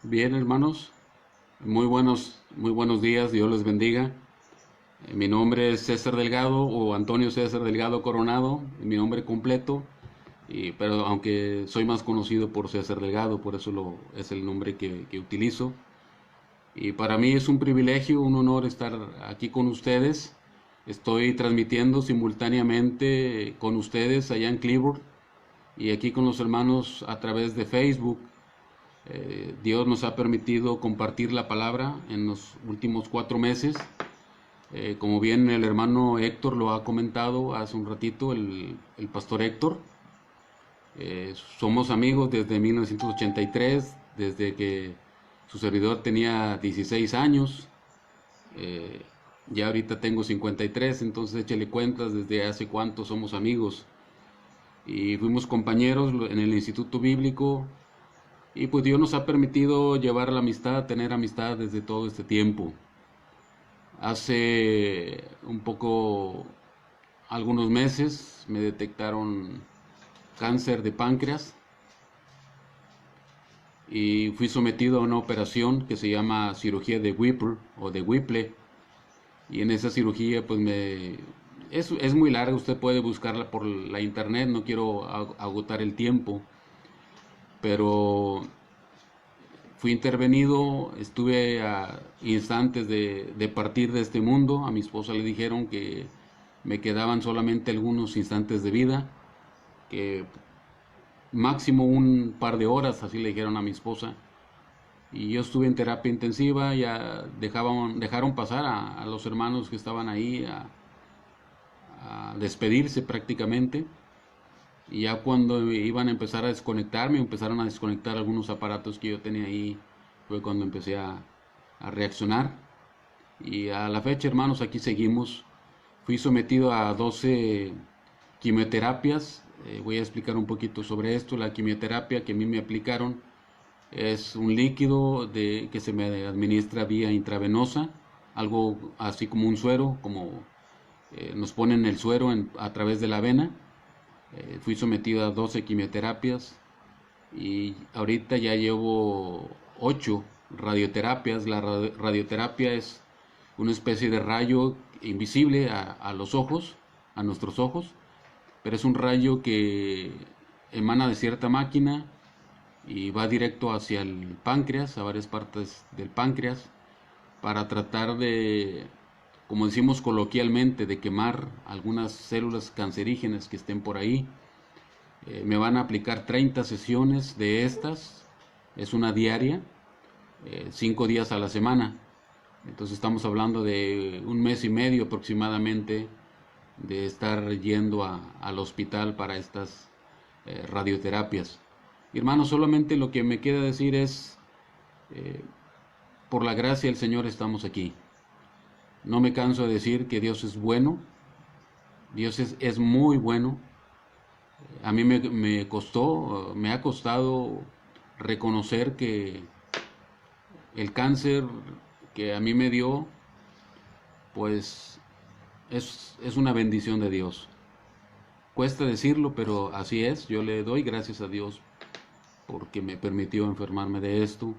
Bien, hermanos, muy buenos días, Dios les bendiga. Mi nombre es César Delgado o Antonio César Delgado Coronado, mi nombre completo, pero aunque soy más conocido por César Delgado, por eso es el nombre que utilizo. Y para mí es un privilegio, un honor estar aquí con ustedes. Estoy transmitiendo simultáneamente con ustedes allá en Cleveland y aquí con los hermanos a través de Facebook. Dios nos ha permitido compartir la palabra en los últimos 4 meses. Como bien el hermano Héctor lo ha comentado hace un ratito, el pastor Héctor. Somos amigos desde 1983, desde que su servidor tenía 16 años. Eh, ya ahorita tengo 53, entonces échale cuentas desde hace cuánto somos amigos. Y fuimos compañeros en el Instituto Bíblico. Y pues Dios nos ha permitido llevar la amistad, tener amistad desde todo este tiempo. Hace un poco, algunos meses, me detectaron cáncer de páncreas y fui sometido a una operación que se llama cirugía de Whipple o de Whipple. Y en esa cirugía pues es muy larga, usted puede buscarla por la internet, no quiero agotar el tiempo, pero fui intervenido, estuve a instantes de partir de este mundo. A mi esposa le dijeron que me quedaban solamente algunos instantes de vida, que máximo un par de horas, así le dijeron a mi esposa. Y yo estuve en terapia intensiva, ya dejaron pasar a los hermanos que estaban ahí a despedirse prácticamente. Y ya cuando iban a empezar a desconectarme, empezaron a desconectar algunos aparatos que yo tenía ahí, fue cuando empecé a reaccionar. Y a la fecha, hermanos, aquí seguimos. Fui sometido a 12 quimioterapias. Voy a explicar un poquito sobre esto. La quimioterapia que a mí me aplicaron es un líquido que se me administra vía intravenosa, algo así como un suero, como nos ponen el suero a través de la vena. Fui sometido a 12 quimioterapias y ahorita ya llevo 8 radioterapias. La radioterapia es una especie de rayo invisible a los ojos, a nuestros ojos, pero es un rayo que emana de cierta máquina y va directo hacia el páncreas, a varias partes del páncreas, para tratar de, como decimos coloquialmente, de quemar algunas células cancerígenas que estén por ahí. Me van a aplicar 30 sesiones de estas, es una diaria, 5 días a la semana. Entonces estamos hablando de un mes y medio aproximadamente de estar yendo al hospital para estas radioterapias. Hermano, solamente lo que me queda decir es, eh, por la gracia del Señor estamos aquí. No me canso de decir que Dios es bueno, Dios es muy bueno. A mí me ha costado reconocer que el cáncer que a mí me dio, pues es una bendición de Dios. Cuesta decirlo, pero así es. Yo le doy gracias a Dios porque me permitió enfermarme de esto.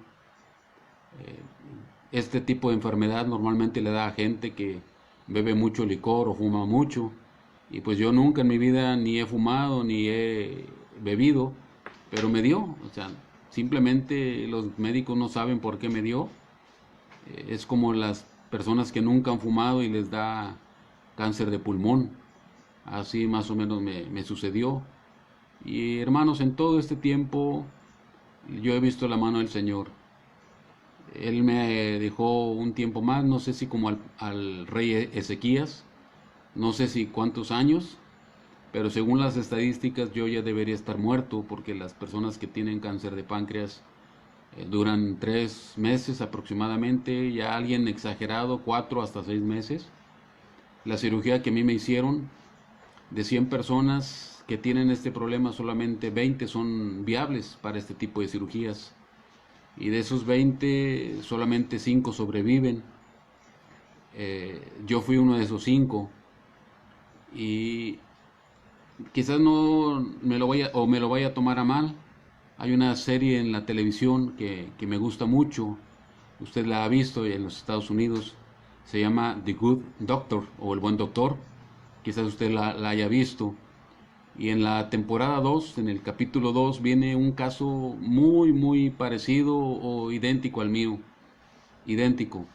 Este tipo de enfermedad normalmente le da a gente que bebe mucho licor o fuma mucho. Y pues yo nunca en mi vida ni he fumado ni he bebido, pero me dio. O sea, simplemente los médicos no saben por qué me dio. Es como las personas que nunca han fumado y les da cáncer de pulmón. Así más o menos me sucedió. Y hermanos, en todo este tiempo yo he visto la mano del Señor. Él me dejó un tiempo más, no sé si como al rey Ezequías, no sé si cuántos años, pero según las estadísticas yo ya debería estar muerto porque las personas que tienen cáncer de páncreas duran 3 meses aproximadamente, ya alguien exagerado 4 hasta 6 meses. La cirugía que a mí me hicieron, de 100 personas que tienen este problema, solamente 20 son viables para este tipo de cirugías. Y de esos 20, solamente 5 sobreviven. Yo fui uno de esos 5. Y quizás no me lo vaya a tomar a mal. Hay una serie en la televisión que me gusta mucho, usted la ha visto en los Estados Unidos, se llama The Good Doctor o El Buen Doctor, quizás usted la haya visto. Y en la temporada 2, en el capítulo 2, viene un caso muy parecido o idéntico al mío. Idéntico.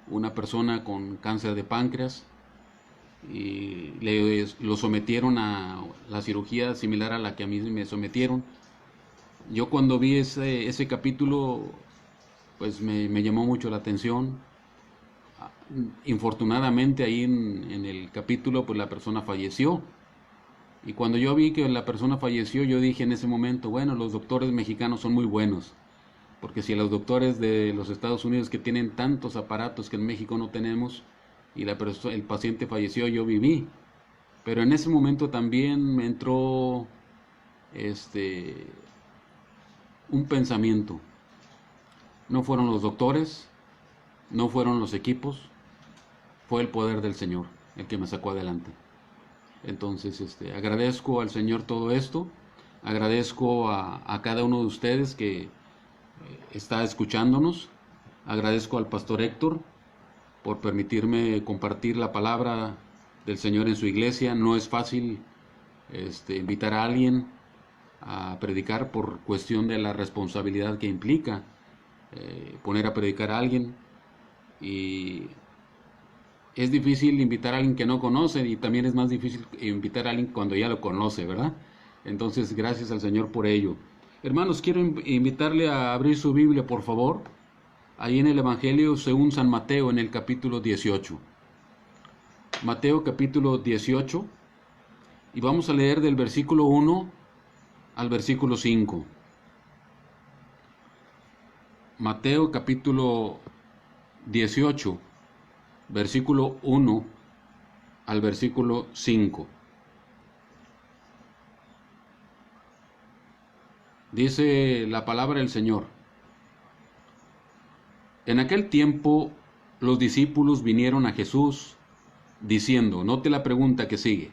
Una persona con cáncer de páncreas y lo sometieron a la cirugía similar a la que a mí me sometieron. Yo cuando vi ese capítulo, pues me llamó mucho la atención. Infortunadamente ahí en el capítulo, pues la persona falleció. Y cuando yo vi que la persona falleció, yo dije en ese momento, bueno, los doctores mexicanos son muy buenos, porque si los doctores de los Estados Unidos que tienen tantos aparatos que en México no tenemos, y el paciente falleció, yo viví. Pero en ese momento también me entró un pensamiento. No fueron los doctores, no fueron los equipos, fue el poder del Señor el que me sacó adelante. Entonces, agradezco al Señor todo esto, agradezco a cada uno de ustedes que está escuchándonos, agradezco al pastor Héctor por permitirme compartir la palabra del Señor en su iglesia. No es fácil invitar a alguien a predicar por cuestión de la responsabilidad que implica poner a predicar a alguien, y es difícil invitar a alguien que no conoce, y también es más difícil invitar a alguien cuando ya lo conoce, ¿verdad? Entonces, gracias al Señor por ello. Hermanos, quiero invitarle a abrir su Biblia, por favor, ahí en el Evangelio según San Mateo, en el capítulo 18. Mateo capítulo 18, y vamos a leer del versículo 1 al versículo 5. Mateo capítulo 18, versículo 1 al versículo 5. Dice la palabra del Señor: En aquel tiempo los discípulos vinieron a Jesús diciendo, note la pregunta que sigue,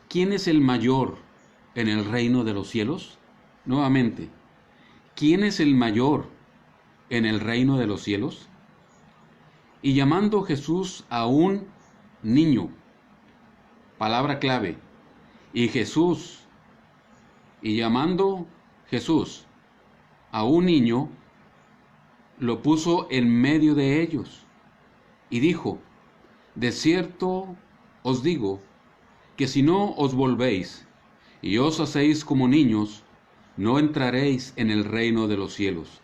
¿quién es el mayor en el reino de los cielos? Nuevamente, ¿quién es el mayor en el reino de los cielos? Y llamando Jesús a un niño, palabra clave, y llamando Jesús a un niño, lo puso en medio de ellos, y dijo, de cierto os digo, que si no os volvéis, y os hacéis como niños, no entraréis en el reino de los cielos.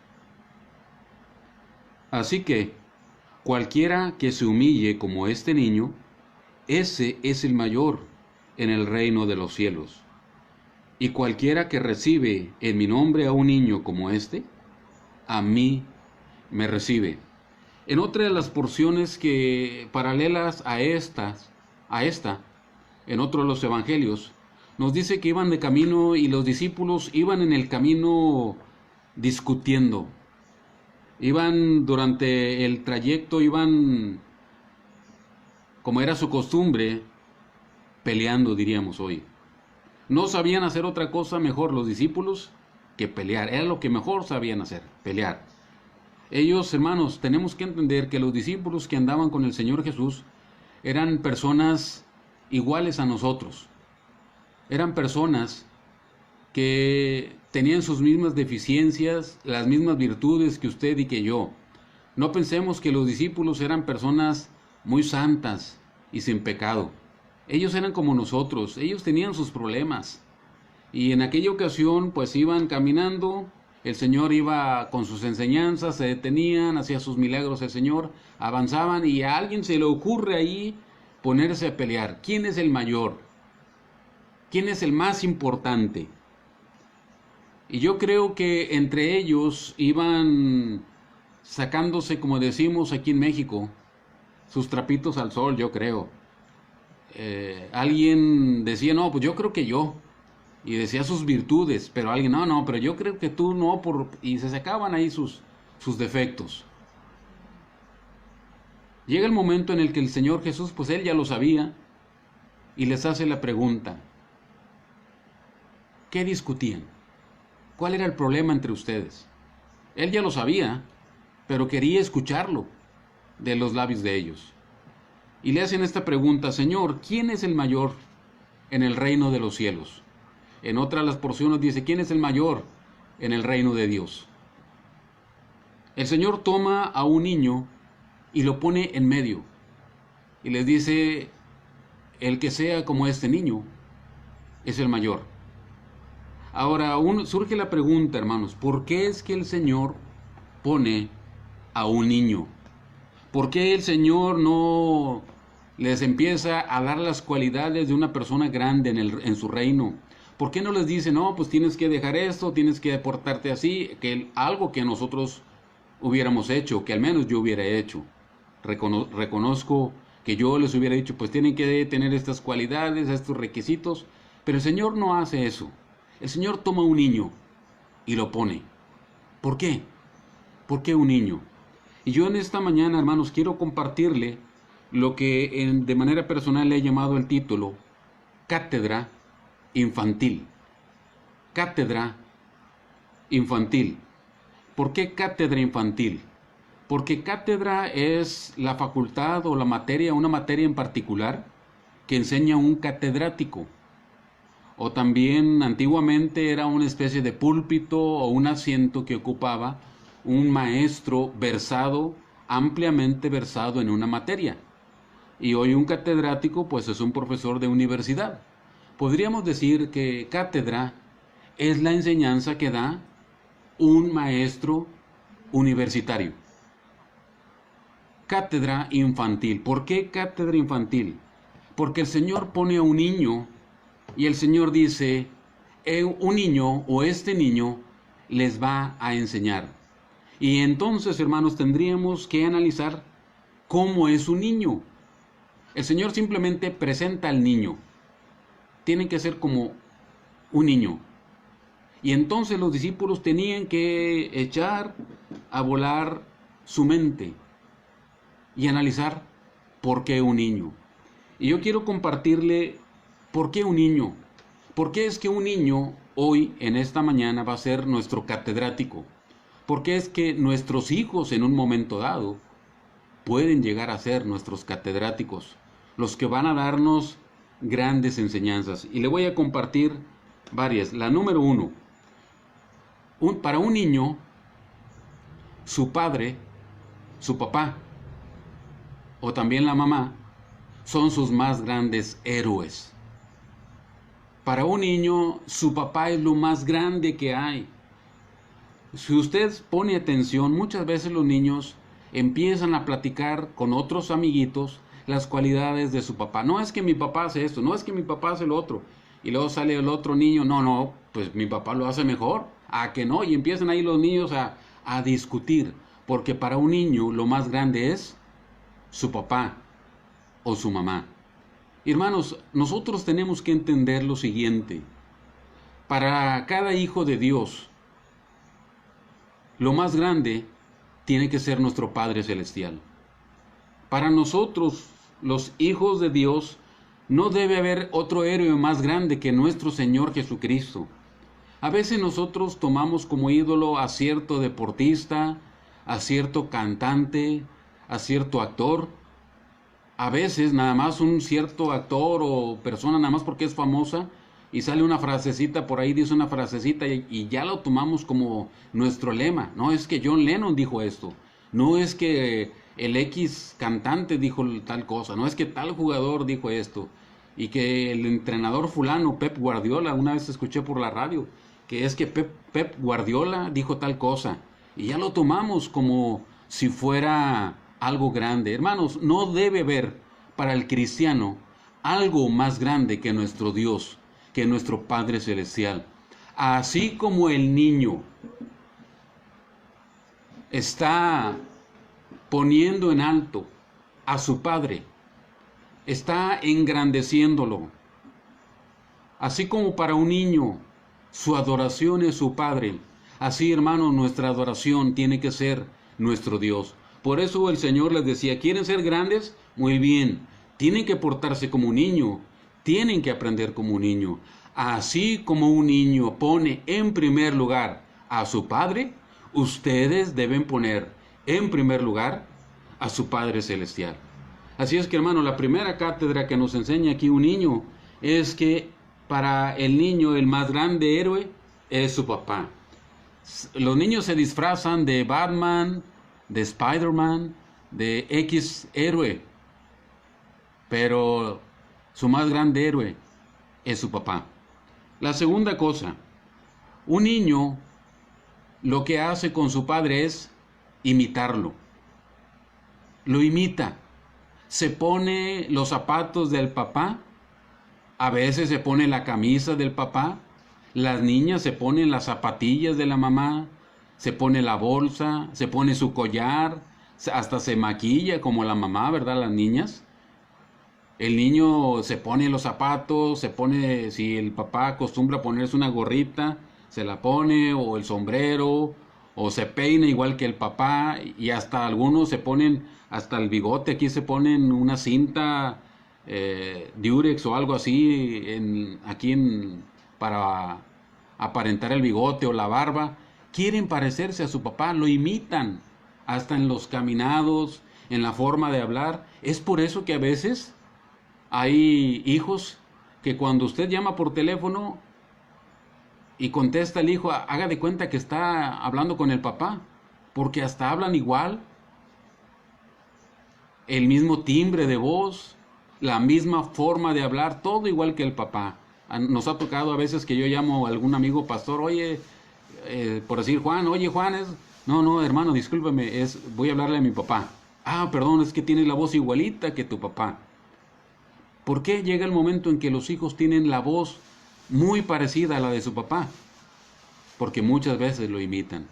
Así que, cualquiera que se humille como este niño, ese es el mayor en el reino de los cielos. Y cualquiera que recibe en mi nombre a un niño como este, a mí me recibe. En otra de las porciones que paralelas a esta, en otro de los evangelios, nos dice que iban de camino y los discípulos iban en el camino discutiendo. Iban durante el trayecto, iban, como era su costumbre, peleando, diríamos hoy. No sabían hacer otra cosa mejor los discípulos que pelear. Era lo que mejor sabían hacer, pelear. Ellos, hermanos, tenemos que entender que los discípulos que andaban con el Señor Jesús eran personas iguales a nosotros. Eran personas que tenían sus mismas deficiencias, las mismas virtudes que usted y que yo. No pensemos que los discípulos eran personas muy santas y sin pecado. Ellos eran como nosotros, ellos tenían sus problemas. Y en aquella ocasión, pues iban caminando, el Señor iba con sus enseñanzas, se detenían, hacía sus milagros el Señor, avanzaban y a alguien se le ocurre ahí ponerse a pelear. ¿Quién es el mayor? ¿Quién es el más importante? Y yo creo que entre ellos iban sacándose, como decimos aquí en México, sus trapitos al sol, yo creo. Alguien decía, no, pues yo creo que yo. Y decía sus virtudes, pero alguien, no, pero yo creo que tú no, y se sacaban ahí sus defectos. Llega el momento en el que el Señor Jesús, pues él ya lo sabía, y les hace la pregunta, ¿qué discutían? ¿Cuál era el problema entre ustedes? Él ya lo sabía, pero quería escucharlo de los labios de ellos. Y le hacen esta pregunta: Señor, ¿quién es el mayor en el reino de los cielos? En otras las porciones dice: ¿quién es el mayor en el reino de Dios? El Señor toma a un niño y lo pone en medio y les dice: el que sea como este niño es el mayor. Ahora surge la pregunta, hermanos, ¿por qué es que el Señor pone a un niño? ¿Por qué el Señor no les empieza a dar las cualidades de una persona grande en su reino? ¿Por qué no les dice: no, pues tienes que dejar esto, tienes que portarte así, algo que nosotros hubiéramos hecho, que al menos yo hubiera hecho? Reconozco que yo les hubiera dicho: pues tienen que tener estas cualidades, estos requisitos, pero el Señor no hace eso. El Señor toma un niño y lo pone. ¿Por qué? ¿Por qué un niño? Y yo en esta mañana, hermanos, quiero compartirle lo que de manera personal le he llamado el título: Cátedra Infantil. Cátedra Infantil. ¿Por qué cátedra infantil? Porque cátedra es la facultad o la materia, una materia en particular que enseña un catedrático. O también antiguamente era una especie de púlpito o un asiento que ocupaba un maestro ampliamente versado en una materia. Y hoy un catedrático pues es un profesor de universidad. Podríamos decir que cátedra es la enseñanza que da un maestro universitario. Cátedra infantil. ¿Por qué cátedra infantil? Porque el Señor pone a un niño y el Señor dice: un niño o este niño les va a enseñar. Y entonces, hermanos, tendríamos que analizar cómo es un niño. El Señor simplemente presenta al niño. Tienen que ser como un niño. Y entonces los discípulos tenían que echar a volar su mente y analizar por qué un niño. Y yo quiero compartirle por qué un niño. ¿Por qué es que un niño hoy, en esta mañana, va a ser nuestro catedrático? ¿Por qué es que nuestros hijos en un momento dado pueden llegar a ser nuestros catedráticos? Los que van a darnos grandes enseñanzas. Y le voy a compartir varias. La número 1. Para un niño, su padre, su papá o también la mamá son sus más grandes héroes. Para un niño, su papá es lo más grande que hay. Si usted pone atención, muchas veces los niños empiezan a platicar con otros amiguitos las cualidades de su papá. No es que mi papá hace esto, no es que mi papá hace lo otro. Y luego sale el otro niño: no, pues mi papá lo hace mejor. ¿A que no? Y empiezan ahí los niños a discutir. Porque para un niño lo más grande es su papá o su mamá. Hermanos, nosotros tenemos que entender lo siguiente: para cada hijo de Dios, lo más grande tiene que ser nuestro Padre Celestial. Para nosotros, los hijos de Dios, no debe haber otro héroe más grande que nuestro Señor Jesucristo. A veces nosotros tomamos como ídolo a cierto deportista, a cierto cantante, a cierto actor. A veces nada más un cierto actor o persona, nada más porque es famosa y sale una frasecita por ahí, dice una frasecita y ya lo tomamos como nuestro lema. No es que John Lennon dijo esto, no es que el X cantante dijo tal cosa, no es que tal jugador dijo esto, y que el entrenador fulano, Pep Guardiola, una vez escuché por la radio, que es que Pep Guardiola dijo tal cosa, y ya lo tomamos como si fuera algo grande. Hermanos, no debe haber para el cristiano algo más grande que nuestro Dios, que nuestro Padre Celestial. Así como el niño está poniendo en alto a su Padre, está engrandeciéndolo. Así como para un niño su adoración es su Padre, así, hermanos, nuestra adoración tiene que ser nuestro Dios. Por eso el Señor les decía: ¿quieren ser grandes? Muy bien, tienen que portarse como un niño, tienen que aprender como un niño. Así como un niño pone en primer lugar a su padre, ustedes deben poner en primer lugar a su Padre Celestial. Así es que, hermano, la primera cátedra que nos enseña aquí un niño es que para el niño el más grande héroe es su papá. Los niños se disfrazan de Batman, de Spider-Man, de X héroe, pero su más grande héroe es su papá. La segunda cosa, un niño lo que hace con su padre es imitarlo. Lo imita. Se pone los zapatos del papá, a veces se pone la camisa del papá, las niñas se ponen las zapatillas de la mamá, se pone la bolsa, se pone su collar, hasta se maquilla como la mamá, ¿verdad? Las niñas. El niño se pone los zapatos, se pone, si el papá acostumbra ponerse una gorrita, se la pone, o el sombrero, o se peina igual que el papá, y hasta algunos se ponen, hasta el bigote, aquí se ponen una cinta Durex o algo así, para aparentar el bigote o la barba. Quieren parecerse a su papá, lo imitan, hasta en los caminados, en la forma de hablar. Es por eso que a veces hay hijos que cuando usted llama por teléfono y contesta el hijo, haga de cuenta que está hablando con el papá, porque hasta hablan igual, el mismo timbre de voz, la misma forma de hablar, todo igual que el papá. Nos ha tocado a veces que yo llamo a algún amigo pastor, oye, por decir Juan, oye Juan, no hermano, discúlpeme, voy a hablarle a mi papá. Ah, perdón, es que tienes la voz igualita que tu papá. ¿Por qué llega el momento en que los hijos tienen la voz muy parecida a la de su papá? Porque muchas veces lo imitan.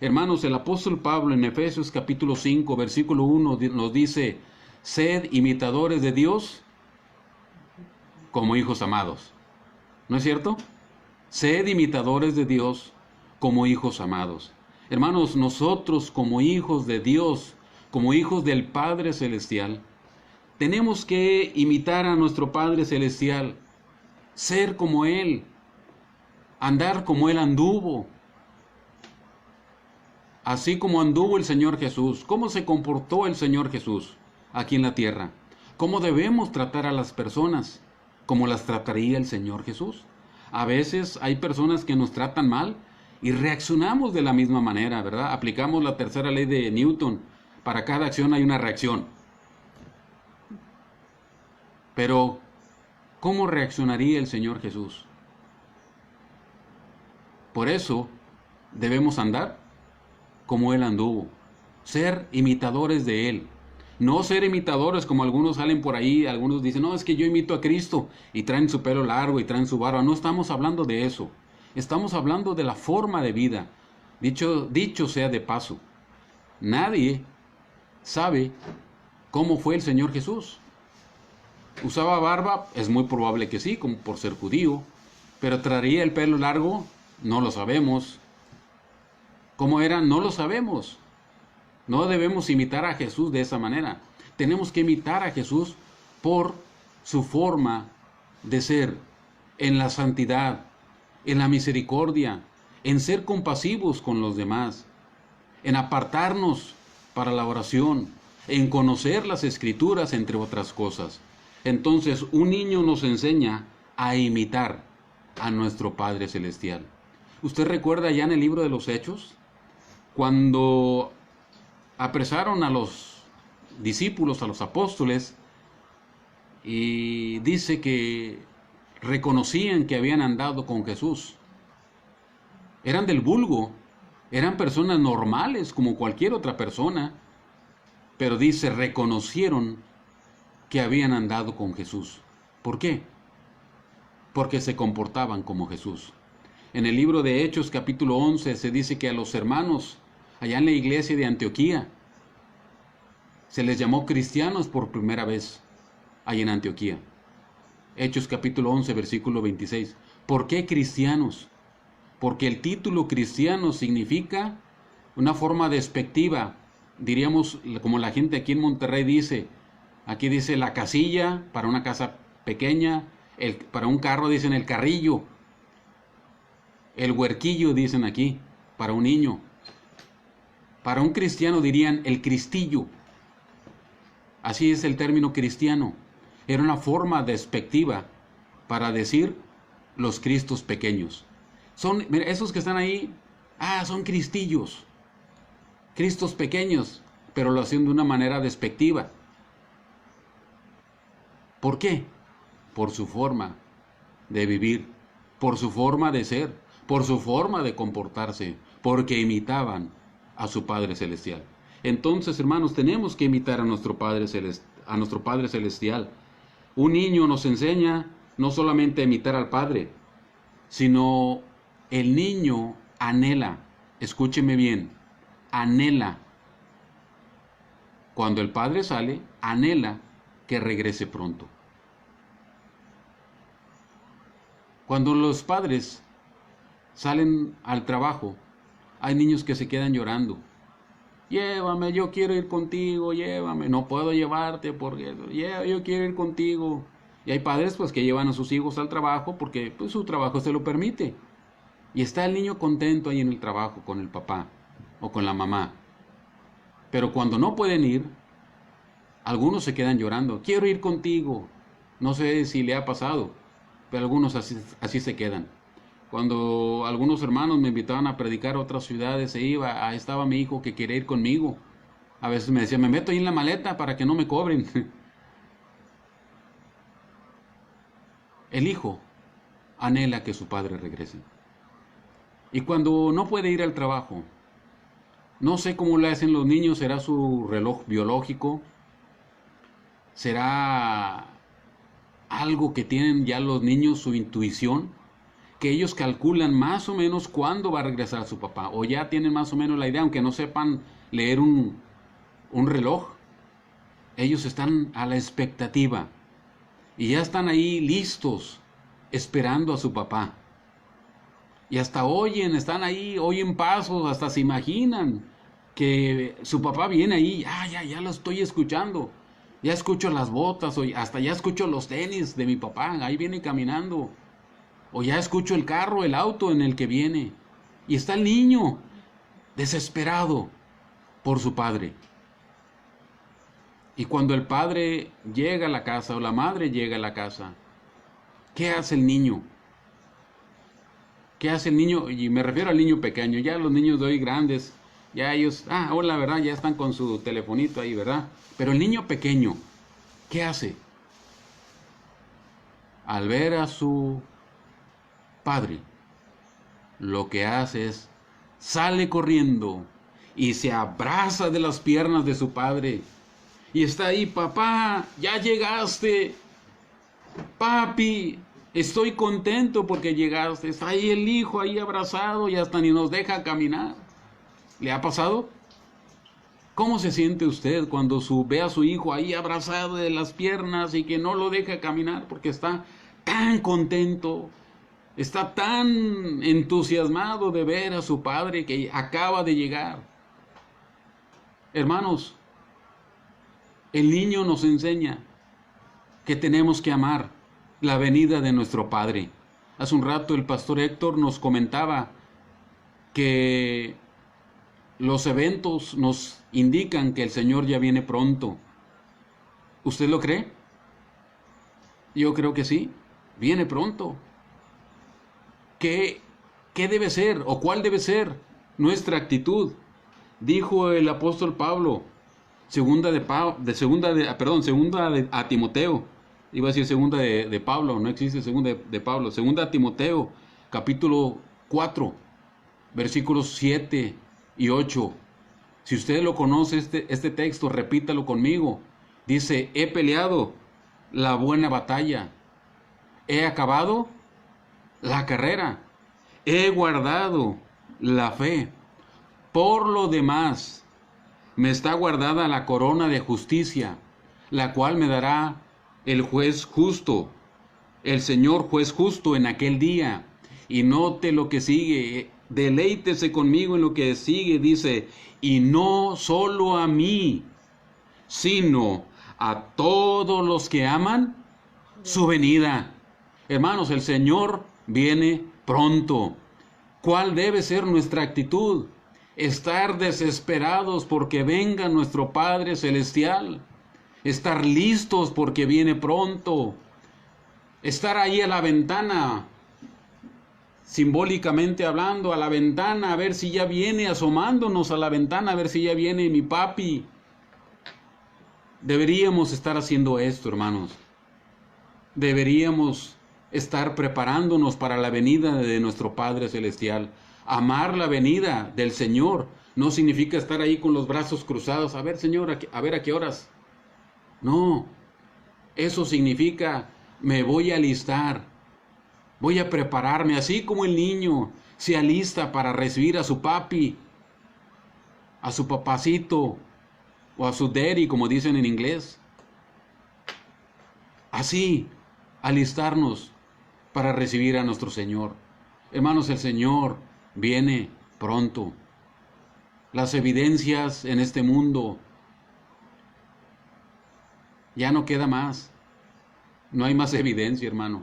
Hermanos, el apóstol Pablo en Efesios capítulo 5, versículo 1 nos dice, sed imitadores de Dios como hijos amados. ¿No es cierto? Sed imitadores de Dios como hijos amados. Hermanos, nosotros como hijos de Dios, como hijos del Padre Celestial, tenemos que imitar a nuestro Padre Celestial, ser como Él, andar como Él anduvo, así como anduvo el Señor Jesús. ¿Cómo se comportó el Señor Jesús aquí en la tierra? ¿Cómo debemos tratar a las personas? ¿Cómo las trataría el Señor Jesús? A veces hay personas que nos tratan mal y reaccionamos de la misma manera, ¿verdad? Aplicamos la tercera ley de Newton. Para cada acción hay una reacción. Pero, ¿cómo reaccionaría el Señor Jesús? Por eso, debemos andar como Él anduvo. Ser imitadores de Él. No ser imitadores como algunos salen por ahí, algunos dicen, no, es que yo imito a Cristo, y traen su pelo largo y traen su barba. No estamos hablando de eso. Estamos hablando de la forma de vida. Dicho sea de paso, nadie sabe cómo fue el Señor Jesús. ¿Usaba barba? Es muy probable que sí, como por ser judío. Pero ¿traería el pelo largo? No lo sabemos. ¿Cómo era? No lo sabemos. No debemos imitar a Jesús de esa manera. Tenemos que imitar a Jesús por su forma de ser, en la santidad, en la misericordia, en ser compasivos con los demás, en apartarnos para la oración, en conocer las Escrituras, entre otras cosas. Entonces, un niño nos enseña a imitar a nuestro Padre Celestial. ¿Usted recuerda ya en el libro de los Hechos? Cuando apresaron a los discípulos, a los apóstoles, y dice que reconocían que habían andado con Jesús. Eran del vulgo, eran personas normales como cualquier otra persona, pero dice, reconocieron que habían andado con Jesús. ¿Por qué? Porque se comportaban como Jesús. En el libro de Hechos capítulo 11 se dice que a los hermanos allá en la iglesia de Antioquía se les llamó cristianos por primera vez allá en Antioquía. Hechos capítulo 11 versículo 26. ¿Por qué cristianos? Porque el título cristiano significa una forma despectiva, diríamos como la gente aquí en Monterrey dice. Aquí dice la casilla para una casa pequeña, Para un carro dicen el carrillo, el huerquillo dicen aquí, para un niño. Para un cristiano dirían el cristillo. Así es el término cristiano. Era una forma despectiva para decir los cristos pequeños. Mira, esos que están ahí, son cristillos, cristos pequeños, pero lo hacen de una manera despectiva. ¿Por qué? Por su forma de vivir, por su forma de ser, por su forma de comportarse, porque imitaban a su Padre Celestial. Entonces, hermanos, tenemos que imitar a nuestro Padre Celestial. Un niño nos enseña no solamente a imitar al Padre, sino el niño anhela, escúcheme bien, anhela, cuando el Padre sale, anhela que regrese pronto. Cuando los padres salen al trabajo, hay niños que se quedan llorando. Llévame, yo quiero ir contigo, llévame. No puedo llevarte porque yo quiero ir contigo. Y hay padres pues que llevan a sus hijos al trabajo porque pues, su trabajo se lo permite. Y está el niño contento ahí en el trabajo con el papá o con la mamá. Pero cuando no pueden ir, algunos se quedan llorando. Quiero ir contigo. No sé si le ha pasado, pero algunos así se quedan. Cuando algunos hermanos me invitaban a predicar a otras ciudades, estaba mi hijo que quería ir conmigo. A veces me decía, me meto ahí en la maleta para que no me cobren. El hijo anhela que su padre regrese. Y cuando no puede ir al trabajo, no sé cómo le hacen los niños, será su reloj biológico, será algo que tienen ya los niños, su intuición, que ellos calculan más o menos cuándo va a regresar su papá, o ya tienen más o menos la idea, aunque no sepan leer un reloj, ellos están a la expectativa, y ya están ahí listos, esperando a su papá, y hasta están ahí, oyen pasos, hasta se imaginan que su papá viene ahí, ya lo estoy escuchando, ya escucho las botas, hasta ya escucho los tenis de mi papá, ahí viene caminando. O ya escucho el carro, el auto en el que viene. Y está el niño desesperado por su padre. Y cuando el padre llega a la casa o la madre llega a la casa, ¿qué hace el niño? ¿Qué hace el niño? Y me refiero al niño pequeño. Ya los niños de hoy grandes, ya ellos, hola, ¿verdad? Ya están con su telefonito ahí, ¿verdad? Pero el niño pequeño, ¿qué hace? Al ver a su padre, lo que hace es sale corriendo y se abraza de las piernas de su padre y está ahí, papá, ya llegaste, papi, estoy contento porque llegaste. Está ahí el hijo ahí abrazado y hasta ni nos deja caminar. ¿Le ha pasado? ¿Cómo se siente usted cuando ve a su hijo ahí abrazado de las piernas y que no lo deja caminar porque está tan contento? Está tan entusiasmado de ver a su padre que acaba de llegar. Hermanos, el niño nos enseña que tenemos que amar la venida de nuestro Padre. Hace un rato el pastor Héctor nos comentaba que los eventos nos indican que el Señor ya viene pronto. ¿Usted lo cree? Yo creo que sí, viene pronto. ¿Qué debe ser o cuál debe ser nuestra actitud? Dijo el apóstol Pablo, segunda a Timoteo, iba a decir segunda de Pablo, no existe segunda de Pablo, segunda a Timoteo, capítulo 4, versículos 7 y 8. Si usted lo conoce, este texto, repítalo conmigo. Dice, he peleado la buena batalla, he acabado la carrera, he guardado la fe. Por lo demás, me está guardada la corona de justicia, la cual me dará el juez justo, el Señor juez justo en aquel día. Y note lo que sigue, deleítese conmigo en lo que sigue, dice, y no solo a mí, sino a todos los que aman su venida. Hermanos, el Señor viene pronto. ¿Cuál debe ser nuestra actitud? Estar desesperados porque venga nuestro Padre Celestial. Estar listos porque viene pronto. Estar ahí a la ventana, simbólicamente hablando, a la ventana, a ver si ya viene, asomándonos a la ventana, a ver si ya viene mi papi. Deberíamos estar haciendo esto, hermanos. Deberíamos estar preparándonos para la venida de nuestro Padre Celestial. Amar la venida del Señor no significa estar ahí con los brazos cruzados. A ver, Señor, a ver a qué horas. No, eso significa me voy a alistar. Voy a prepararme, así como el niño se alista para recibir a su papi, a su papacito, o a su daddy, como dicen en inglés. Así, alistarnos para recibir a nuestro Señor. Hermanos, el Señor viene pronto. Las evidencias en este mundo ya no queda más. No hay más evidencia, hermano.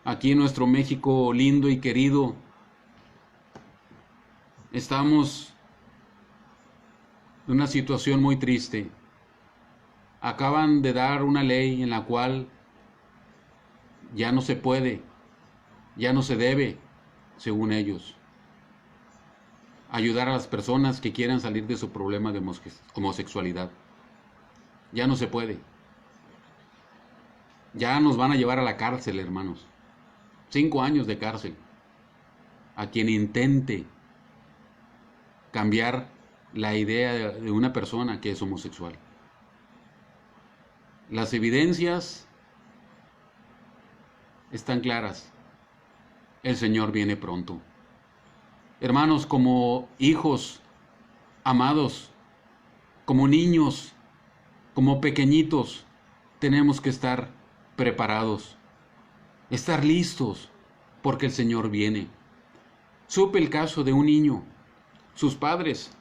Aquí en nuestro México lindo y querido, estamos en una situación muy triste. Acaban de dar una ley en la cual ya no se puede, ya no se debe, según ellos, ayudar a las personas que quieran salir de su problema de homosexualidad. Ya no se puede. Ya nos van a llevar a la cárcel, hermanos. 5 años de cárcel a quien intente cambiar la idea de una persona que es homosexual. Las evidencias están claras. El Señor viene pronto. Hermanos, como hijos amados, como niños, como pequeñitos, tenemos que estar preparados. Estar listos, porque el Señor viene. Supe el caso de un niño. Sus padres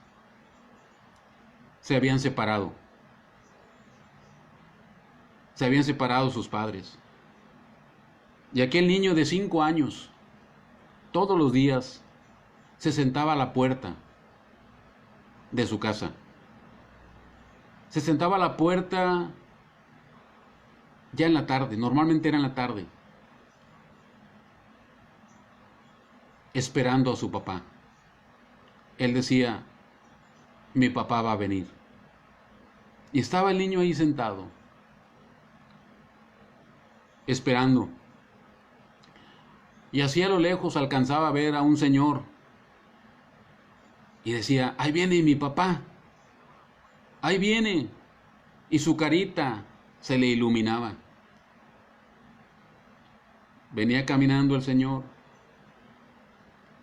se habían separado. Se habían separado sus padres. Y aquel niño de 5 años, todos los días, se sentaba a la puerta de su casa. Se sentaba a la puerta ya en la tarde, normalmente era en la tarde, esperando a su papá. Él decía, mi papá va a venir. Y estaba el niño ahí sentado, esperando. Y así a lo lejos alcanzaba a ver a un señor. Y decía, ahí viene mi papá. Ahí viene. Y su carita se le iluminaba. Venía caminando el Señor.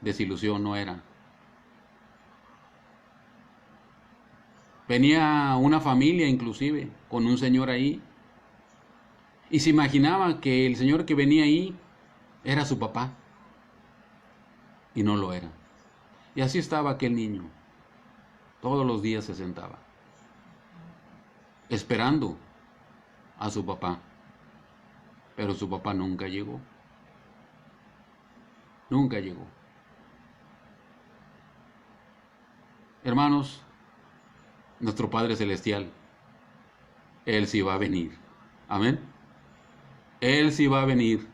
Desilusión no era. Venía una familia inclusive, con un señor ahí. Y se imaginaba que el señor que venía ahí era su papá. Y no lo era. Y así estaba aquel niño. Todos los días se sentaba, esperando a su papá. Pero su papá nunca llegó. Nunca llegó. Hermanos, nuestro Padre Celestial, Él sí va a venir. Amén. Él sí va a venir.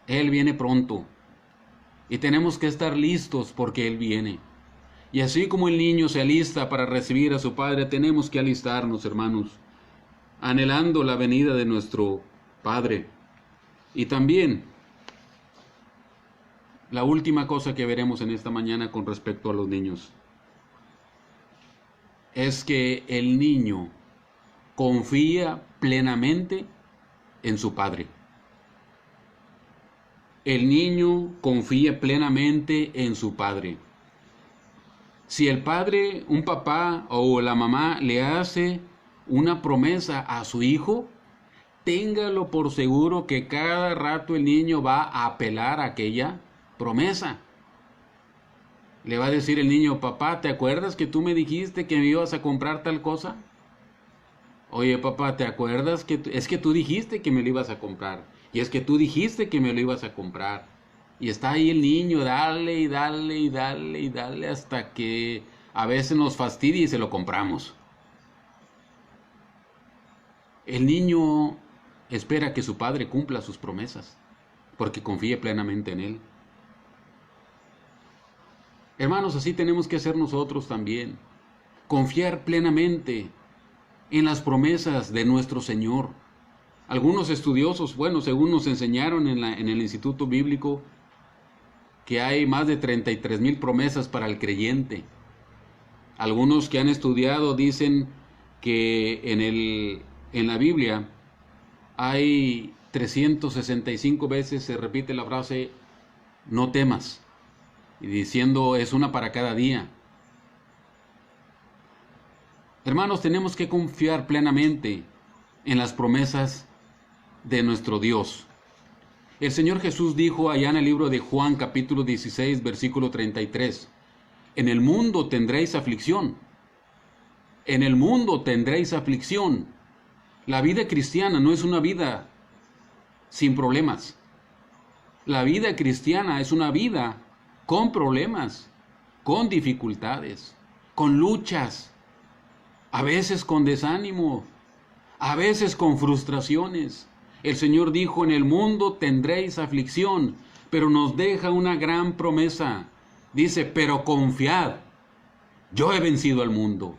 Él viene pronto. Y tenemos que estar listos porque Él viene. Y así como el niño se alista para recibir a su Padre, tenemos que alistarnos, hermanos, anhelando la venida de nuestro Padre. Y también, la última cosa que veremos en esta mañana con respecto a los niños es que el niño confía plenamente en su padre. El niño confía plenamente en su padre. Si el padre, un papá o la mamá le hace una promesa a su hijo, téngalo por seguro que cada rato el niño va a apelar a aquella promesa. Le va a decir el niño, papá, ¿te acuerdas que tú me dijiste que me ibas a comprar tal cosa? Oye, papá, ¿te acuerdas que es que tú dijiste que me lo ibas a comprar? Y es que tú dijiste que me lo ibas a comprar. Y está ahí el niño, dale y dale y dale y dale hasta que a veces nos fastidia y se lo compramos. El niño espera que su padre cumpla sus promesas, porque confíe plenamente en él. Hermanos, así tenemos que hacer nosotros también. Confiar plenamente en las promesas de nuestro Señor. Algunos estudiosos, bueno, según nos enseñaron en el Instituto Bíblico, que hay más de 33,000 promesas para el creyente. Algunos que han estudiado dicen que en la Biblia hay 365 veces se repite la frase no temas, y diciendo es una para cada día. Hermanos, tenemos que confiar plenamente en las promesas de nuestro Dios. El Señor Jesús dijo allá en el libro de Juan capítulo 16 versículo 33, en el mundo tendréis aflicción, en el mundo tendréis aflicción. La vida cristiana no es una vida sin problemas. La vida cristiana es una vida con problemas, con dificultades, con luchas, a veces con desánimo, a veces con frustraciones. El Señor dijo, en el mundo tendréis aflicción, pero nos deja una gran promesa. Dice, pero confiad, yo he vencido al mundo.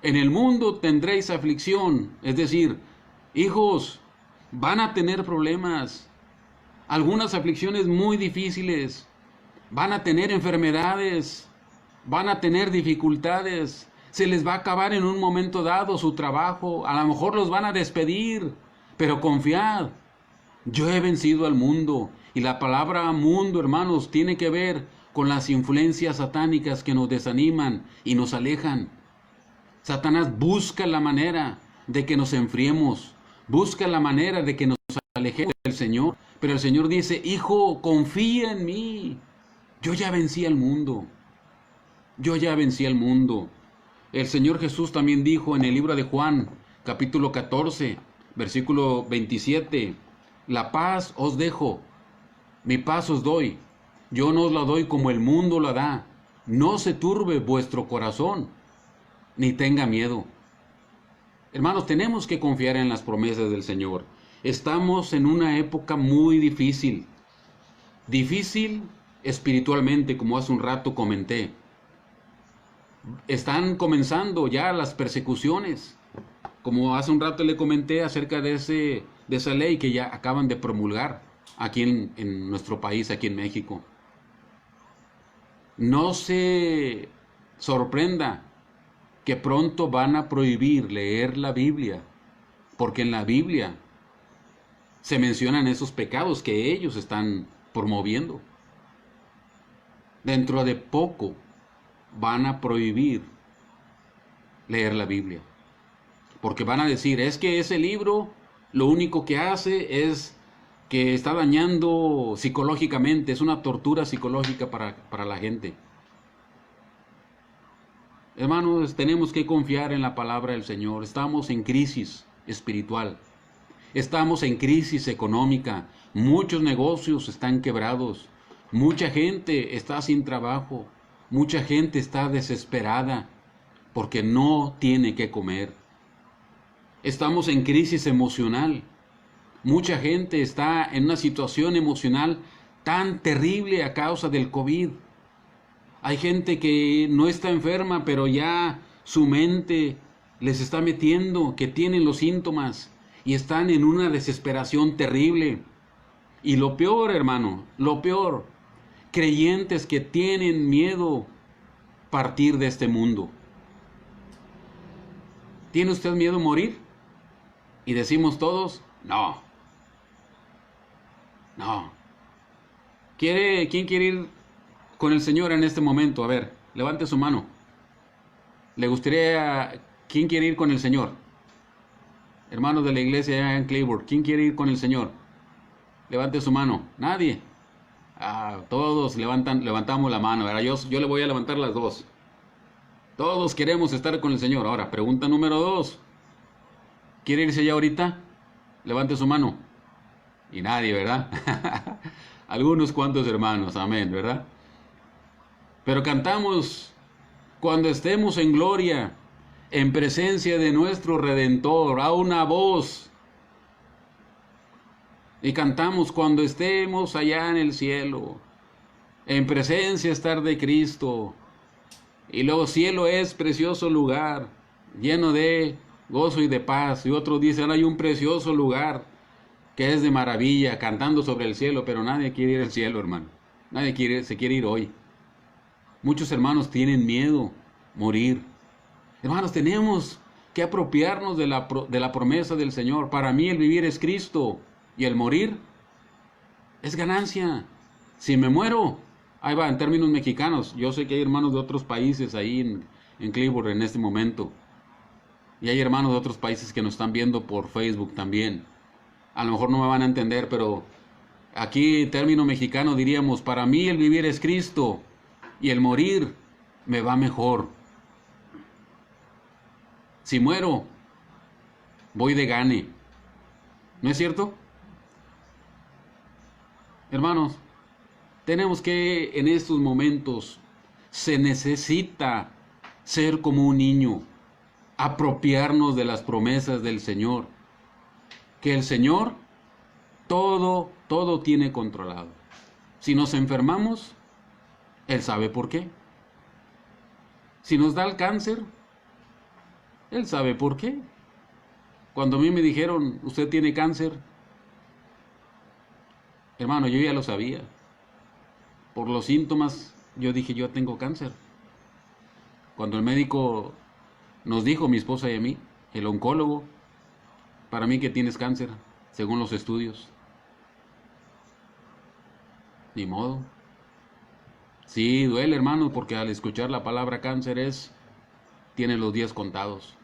En el mundo tendréis aflicción, es decir, hijos, van a tener problemas, algunas aflicciones muy difíciles, van a tener enfermedades, van a tener dificultades, se les va a acabar en un momento dado su trabajo, a lo mejor los van a despedir, pero confiad, yo he vencido al mundo. Y la palabra mundo, hermanos, tiene que ver con las influencias satánicas que nos desaniman y nos alejan. Satanás busca la manera de que nos enfriemos, busca la manera de que nos alejemos del Señor, pero el Señor dice, hijo, confía en mí, yo ya vencí al mundo, yo ya vencí al mundo. El Señor Jesús también dijo en el libro de Juan, capítulo 14, versículo 27, la paz os dejo, mi paz os doy, yo no os la doy como el mundo la da, no se turbe vuestro corazón, ni tenga miedo. Hermanos, tenemos que confiar en las promesas del Señor. Estamos en una época muy difícil, difícil espiritualmente, como hace un rato comenté. Están comenzando ya las persecuciones, como hace un rato le comenté acerca de esa ley que ya acaban de promulgar aquí en nuestro país, aquí en México. No se sorprenda que pronto van a prohibir leer la Biblia, porque en la Biblia se mencionan esos pecados que ellos están promoviendo. Dentro de poco van a prohibir leer la Biblia, porque van a decir, es que ese libro lo único que hace es que está dañando psicológicamente, es una tortura psicológica para la gente. Hermanos, tenemos que confiar en la palabra del Señor. Estamos en crisis espiritual, estamos en crisis económica, muchos negocios están quebrados, mucha gente está sin trabajo, mucha gente está desesperada porque no tiene que comer. Estamos en crisis emocional. Mucha gente está en una situación emocional tan terrible a causa del COVID. Hay gente que no está enferma, pero ya su mente les está metiendo que tienen los síntomas y están en una desesperación terrible. Y lo peor, hermano, lo peor, creyentes que tienen miedo partir de este mundo. ¿Tiene usted miedo a morir? Y decimos todos, no. No. ¿Quién quiere ir con el Señor en este momento? A ver, levante su mano. ¿Quién quiere ir con el Señor? Hermanos de la iglesia allá en Claiborne, ¿quién quiere ir con el Señor? Levante su mano. Nadie. Todos levantamos la mano. Ahora yo le voy a levantar las dos. Todos queremos estar con el Señor. Ahora, pregunta número 2. ¿Quiere irse ya ahorita? Levante su mano. Y nadie, ¿verdad? Algunos cuantos hermanos, amén, ¿verdad? Pero cantamos cuando estemos en gloria, en presencia de nuestro Redentor, a una voz. Y cantamos cuando estemos allá en el cielo, en presencia estar de Cristo. Y luego cielo es precioso lugar, lleno de gozo y de paz. Y otros dicen, hay un precioso lugar que es de maravilla, cantando sobre el cielo, pero nadie quiere ir al cielo, hermano. Nadie se quiere ir hoy. Muchos hermanos tienen miedo morir. Hermanos, tenemos que apropiarnos de la promesa del Señor. Para mí el vivir es Cristo y el morir es ganancia. Si me muero, ahí va, en términos mexicanos. Yo sé que hay hermanos de otros países ahí en Cleveland en este momento. Y hay hermanos de otros países que nos están viendo por Facebook también. A lo mejor no me van a entender, pero aquí en término mexicano diríamos, para mí el vivir es Cristo y el morir me va mejor. Si muero, voy de gane. ¿No es cierto? Hermanos, tenemos que en estos momentos se necesita ser como un niño, apropiarnos de las promesas del Señor, que el Señor todo tiene controlado. Si nos enfermamos, Él sabe por qué. Si nos da el cáncer, Él sabe por qué. Cuando a mí me dijeron, usted tiene cáncer, hermano, yo ya lo sabía. Por los síntomas, yo dije, yo tengo cáncer. Cuando el médico nos dijo, mi esposa y a mí, el oncólogo, para mí que tienes cáncer, según los estudios. Ni modo. Sí, duele, hermano, porque al escuchar la palabra cáncer tiene los días contados.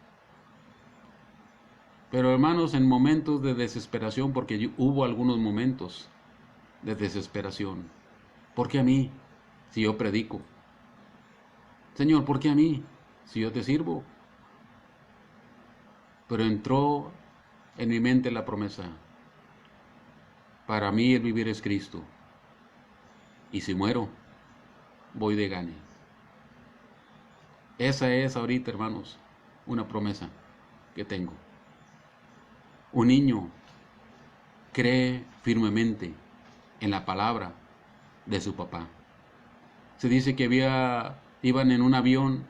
Pero hermanos, en momentos de desesperación, porque hubo algunos momentos de desesperación. ¿Por qué a mí, si yo predico? Señor, ¿por qué a mí, si yo te sirvo? Pero entró en mi mente la promesa. Para mí el vivir es Cristo. Y si muero, voy de gane. Esa es ahorita, hermanos, una promesa que tengo. Un niño cree firmemente en la palabra de su papá. Se dice que iban en un avión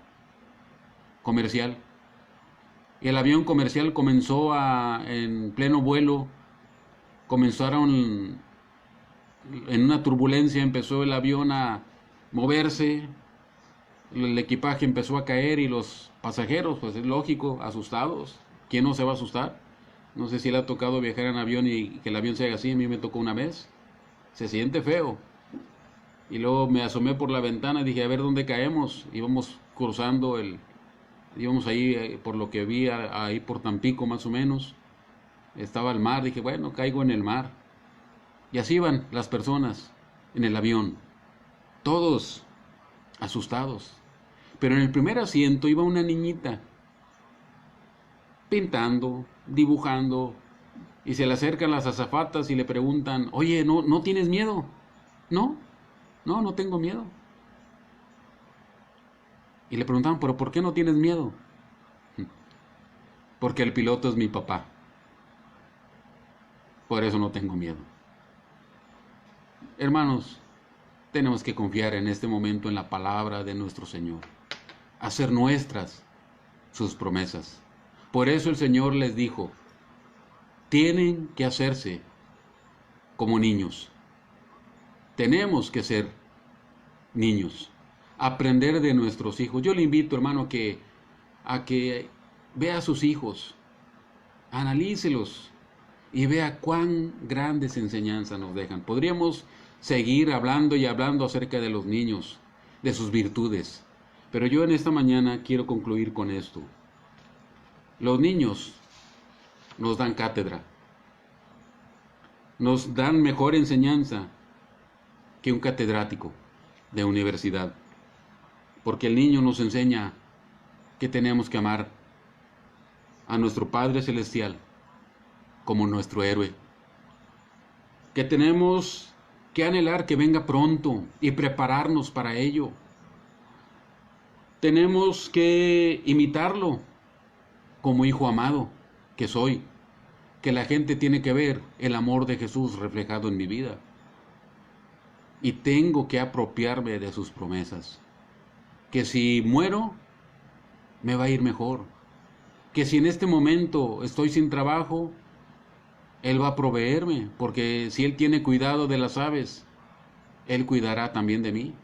comercial y el avión comercial en pleno vuelo, comenzaron en una turbulencia, empezó el avión a moverse, el equipaje empezó a caer y los pasajeros, pues es lógico, asustados. ¿Quién no se va a asustar? No sé si le ha tocado viajar en avión y que el avión se haga así. A mí me tocó una vez. Se siente feo. Y luego me asomé por la ventana y dije, a ver dónde caemos. Íbamos íbamos ahí por lo que vi, ahí por Tampico más o menos. Estaba el mar, dije, bueno, caigo en el mar. Y así iban las personas en el avión. Todos asustados. Pero en el primer asiento iba una niñita pintando, dibujando, y se le acercan las azafatas y le preguntan, oye, ¿no tienes miedo? No tengo miedo. Y le preguntaban, ¿pero por qué no tienes miedo? Porque el piloto es mi papá. Por eso no tengo miedo. Hermanos, tenemos que confiar en este momento en la palabra de nuestro Señor. Hacer nuestras sus promesas. Por eso el Señor les dijo, tienen que hacerse como niños. Tenemos que ser niños. Aprender de nuestros hijos. Yo le invito, hermano, a que vea a sus hijos. Analícelos y vea cuán grandes enseñanzas nos dejan. Podríamos seguir hablando y hablando acerca de los niños, de sus virtudes. Pero yo en esta mañana quiero concluir con esto. Los niños nos dan cátedra. Nos dan mejor enseñanza que un catedrático de universidad. Porque el niño nos enseña que tenemos que amar a nuestro Padre Celestial como nuestro héroe. que tenemos que anhelar que venga pronto y prepararnos para ello. Tenemos que imitarlo como hijo amado que soy, que la gente tiene que ver el amor de Jesús reflejado en mi vida. Y tengo que apropiarme de sus promesas. Que si muero, me va a ir mejor. Que si en este momento estoy sin trabajo, Él va a proveerme, porque si Él tiene cuidado de las aves, Él cuidará también de mí,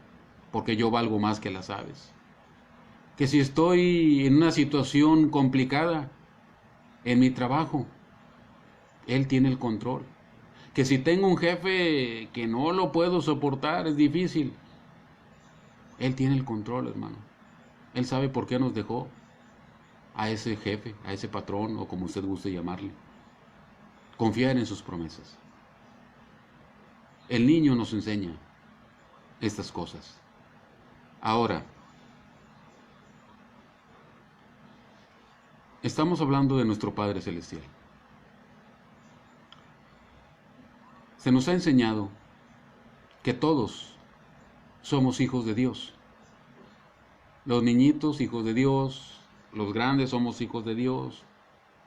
porque yo valgo más que las aves. Que si estoy en una situación complicada en mi trabajo, Él tiene el control. Que si tengo un jefe que no lo puedo soportar, es difícil, Él tiene el control, hermano. Él sabe por qué nos dejó a ese jefe, a ese patrón, o como usted guste llamarle. Confiar en sus promesas. El niño nos enseña estas cosas. Ahora, estamos hablando de nuestro Padre Celestial. Se nos ha enseñado que todos somos hijos de Dios. Los niñitos, hijos de Dios. Los grandes somos hijos de Dios.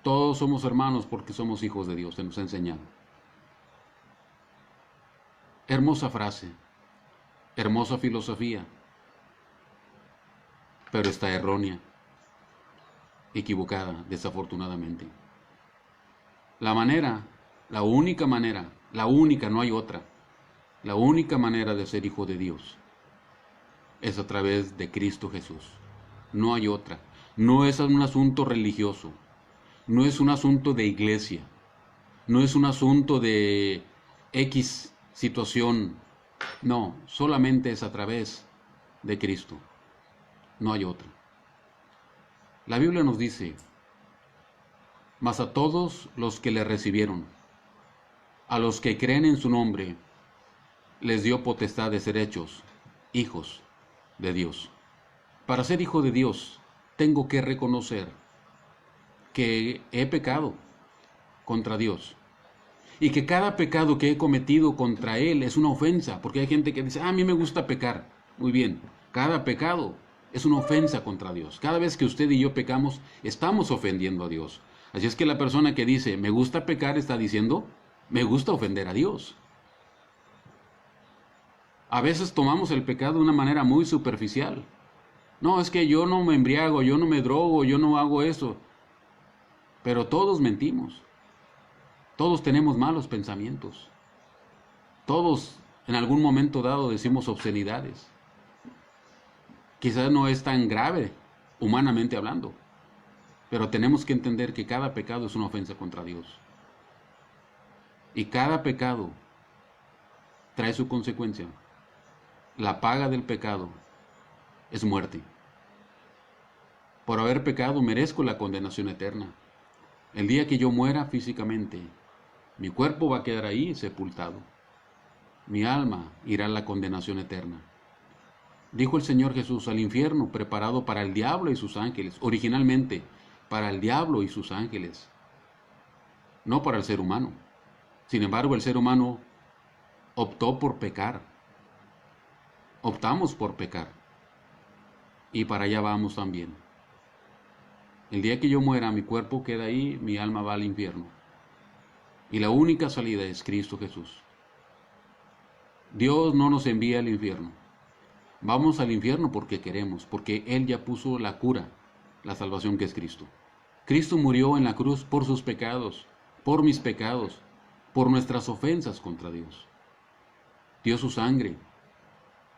Todos somos hermanos porque somos hijos de Dios. Se nos ha enseñado. Hermosa frase. Hermosa filosofía. Pero está errónea. Equivocada, desafortunadamente. La única manera, no hay otra. La única manera de ser hijo de Dios es a través de Cristo Jesús. No hay otra. No es un asunto religioso. No es un asunto de iglesia. No es un asunto de X situación. No, solamente es a través de Cristo. No hay otra. La Biblia nos dice: mas a todos los que le recibieron, a los que creen en su nombre, les dio potestad de ser hechos hijos de Dios. Para ser hijo de Dios, tengo que reconocer que he pecado contra Dios y que cada pecado que he cometido contra Él es una ofensa, porque hay gente que dice: a mí me gusta pecar. Muy bien, cada pecado es una ofensa contra Dios. Cada vez que usted y yo pecamos, estamos ofendiendo a Dios. Así es que la persona que dice me gusta pecar está diciendo me gusta ofender a Dios. A veces tomamos el pecado de una manera muy superficial. No, es que yo no me embriago, yo no me drogo, yo no hago eso. Pero todos mentimos. Todos tenemos malos pensamientos. Todos en algún momento dado decimos obscenidades. Quizás no es tan grave, humanamente hablando. Pero tenemos que entender que cada pecado es una ofensa contra Dios. Y cada pecado trae su consecuencia. La paga del pecado es muerte. Por haber pecado merezco la condenación eterna. El día que yo muera físicamente, mi cuerpo va a quedar ahí sepultado. Mi alma irá a la condenación eterna. Dijo el Señor Jesús: al infierno preparado para el diablo y sus ángeles. Originalmente, para el diablo y sus ángeles. No para el ser humano. Sin embargo, el ser humano optó por pecar. Optamos por pecar. Y para allá vamos también. El día que yo muera, mi cuerpo queda ahí, mi alma va al infierno. Y la única salida es Cristo Jesús. Dios no nos envía al infierno. Vamos al infierno porque queremos, porque Él ya puso la cura, la salvación, que es Cristo. Cristo murió en la cruz por sus pecados, por mis pecados, por nuestras ofensas contra Dios. Dio su sangre.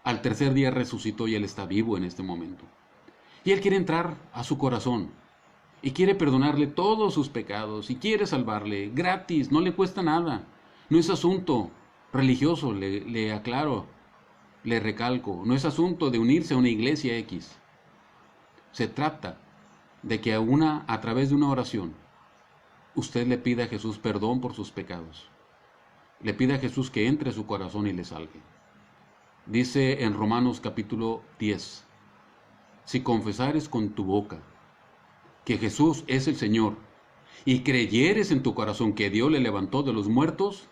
Al tercer día resucitó y Él está vivo en este momento. Y Él quiere entrar a su corazón y quiere perdonarle todos sus pecados y quiere salvarle gratis, no le cuesta nada. No es asunto religioso, le aclaro, le recalco, no es asunto de unirse a una iglesia X. Se trata de que a través de una oración usted le pida a Jesús perdón por sus pecados. Le pida a Jesús que entre a su corazón y le salve. Dice en Romanos capítulo 10: si confesares con tu boca que Jesús es el Señor y creyeres en tu corazón que Dios le levantó de los muertos,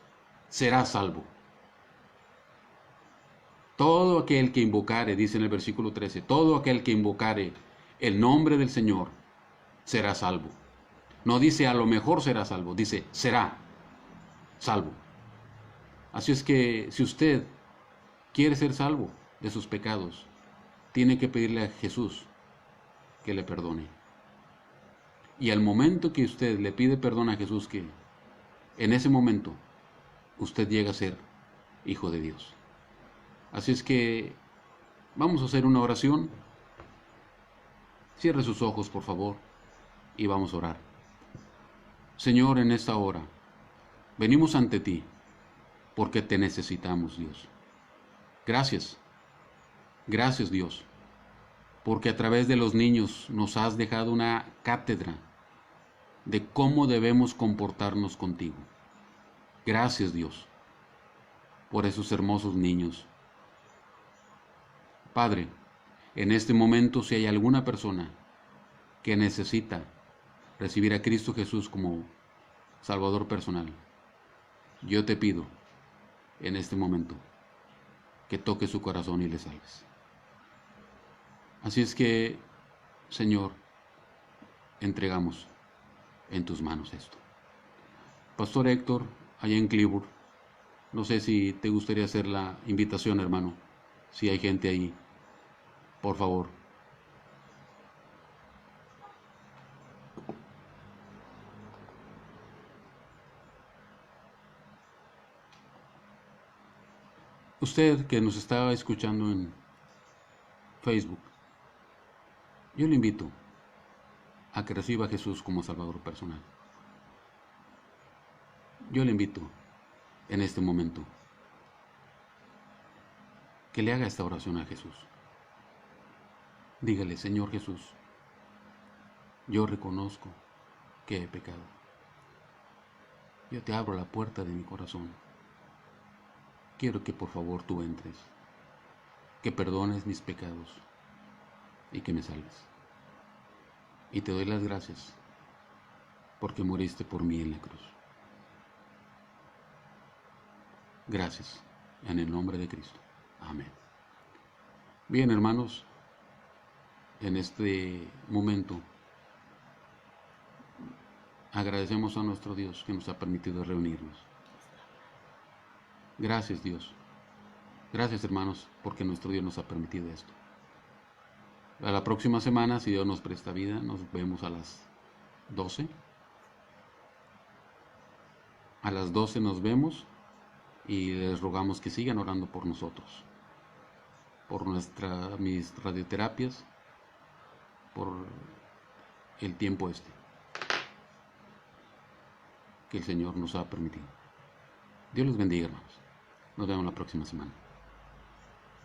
será salvo. Todo aquel que invocare, dice en el versículo 13, todo aquel que invocare el nombre del Señor será salvo. No dice a lo mejor será salvo, dice será salvo. Así es que si usted quiere ser salvo de sus pecados, tiene que pedirle a Jesús que le perdone. Y al momento que usted le pide perdón a Jesús, que en ese momento usted llega a ser hijo de Dios. Así es que vamos a hacer una oración. Cierre sus ojos, por favor, y vamos a orar. Señor, en esta hora venimos ante ti porque te necesitamos, Dios. Gracias, gracias, Dios, porque a través de los niños nos has dejado una cátedra de cómo debemos comportarnos contigo. Gracias, Dios, por esos hermosos niños. Padre, en este momento, si hay alguna persona que necesita recibir a Cristo Jesús como Salvador personal, yo te pido en este momento que toques su corazón y le salves. Así es que, Señor, entregamos en tus manos esto. Pastor Héctor, allá en Cleburne, no sé si te gustaría hacer la invitación, hermano, si hay gente ahí, por favor. Usted que nos está escuchando en Facebook, yo le invito a que reciba a Jesús como Salvador personal. Yo le invito en este momento que le haga esta oración a Jesús. Dígale: Señor Jesús, yo reconozco que he pecado. Yo te abro la puerta de mi corazón. Quiero que por favor tú entres, que perdones mis pecados y que me salves. Y te doy las gracias porque moriste por mí en la cruz. Gracias, en el nombre de Cristo. Amén. Bien, hermanos, en este momento agradecemos a nuestro Dios que nos ha permitido reunirnos. Gracias, Dios. Gracias, hermanos, porque nuestro Dios nos ha permitido esto. A la próxima semana, si Dios nos presta vida, nos vemos a las 12. A las 12 nos vemos y les rogamos que sigan orando por nosotros, por mis radioterapias, por el tiempo que el Señor nos ha permitido. Dios les bendiga, hermanos. Nos vemos la próxima semana.